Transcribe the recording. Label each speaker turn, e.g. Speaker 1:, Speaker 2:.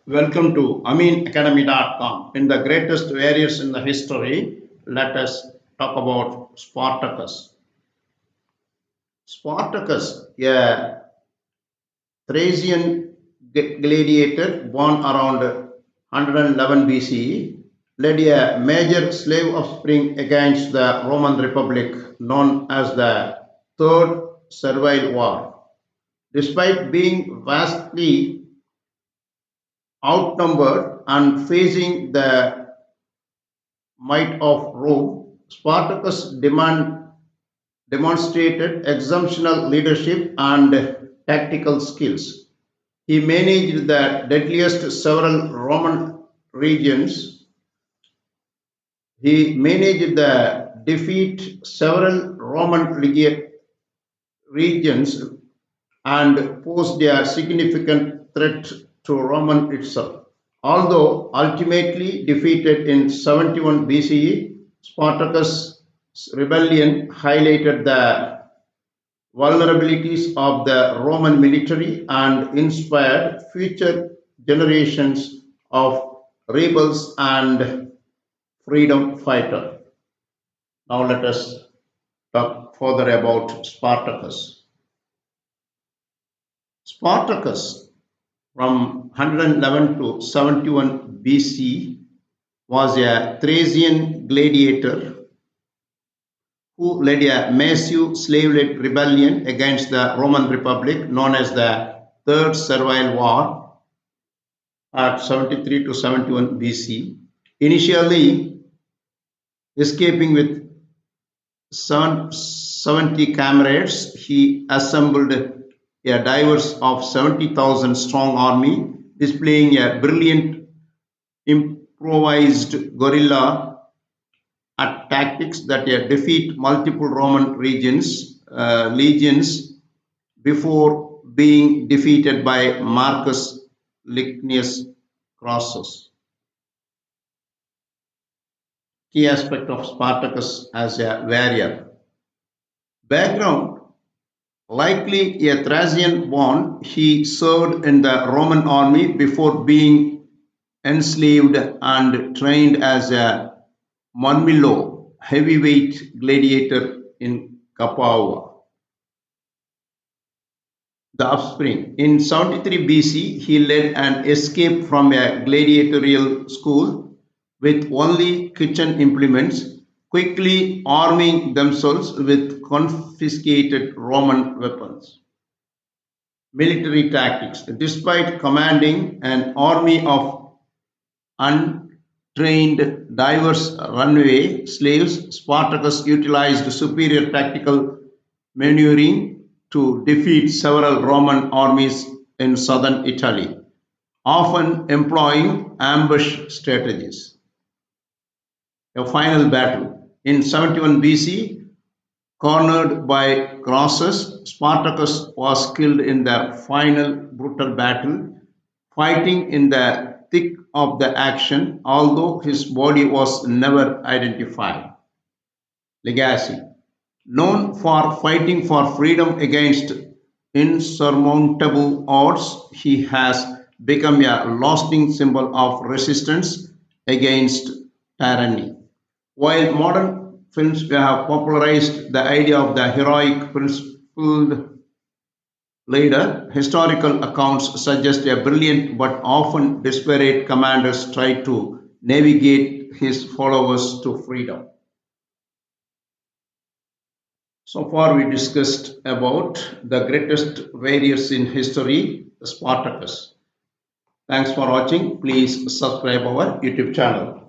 Speaker 1: Welcome to aminacademy.com. In the greatest warriors in the history, let us talk about Spartacus. Spartacus, a Thracian gladiator born around 111 BCE, led a major slave offspring against the Roman Republic known as the Third Servile War. Despite being vastly outnumbered and facing the might of Rome, Spartacus demonstrated exceptional leadership and tactical skills. He managed the deadliest several Roman regions. He managed the defeat several Roman regions and posed a significant threat to Roman itself. Although ultimately defeated in 71 BCE, Spartacus' rebellion highlighted the vulnerabilities of the Roman military and inspired future generations of rebels and freedom fighters. Now let us talk further about Spartacus. Spartacus from 111 to 71 BC was a Thracian gladiator who led a massive slave-led rebellion against the Roman Republic known as the Third Servile War at 73 to 71 BC. Initially escaping with 70 comrades, he assembled a diverse of 70,000 strong army, displaying a brilliant improvised guerrilla tactics that defeat multiple Roman legions before being defeated by Marcus Licinius Crassus. Key aspect of Spartacus as a warrior. Background. Likely a Thracian born, he served in the Roman army before being enslaved and trained as a Murmillo heavyweight gladiator in Capua. The offspring. In 73 BC, he led an escape from a gladiatorial school with only kitchen implements, quickly arming themselves with confiscated Roman weapons. Military tactics. Despite commanding an army of untrained diverse runaway slaves, Spartacus utilized superior tactical maneuvering to defeat several Roman armies in southern Italy, often employing ambush strategies. A final battle. In 71 BC, cornered by Crassus, Spartacus was killed in the final brutal battle, fighting in the thick of the action, although his body was never identified. Legacy. Known for fighting for freedom against insurmountable odds, he has become a lasting symbol of resistance against tyranny. While modern films have popularized the idea of the heroic principled leader, historical accounts suggest a brilliant but often desperate commander tried to navigate his followers to freedom. So far we discussed about the greatest warriors in history, Spartacus. Thanks for watching. Please subscribe our YouTube channel.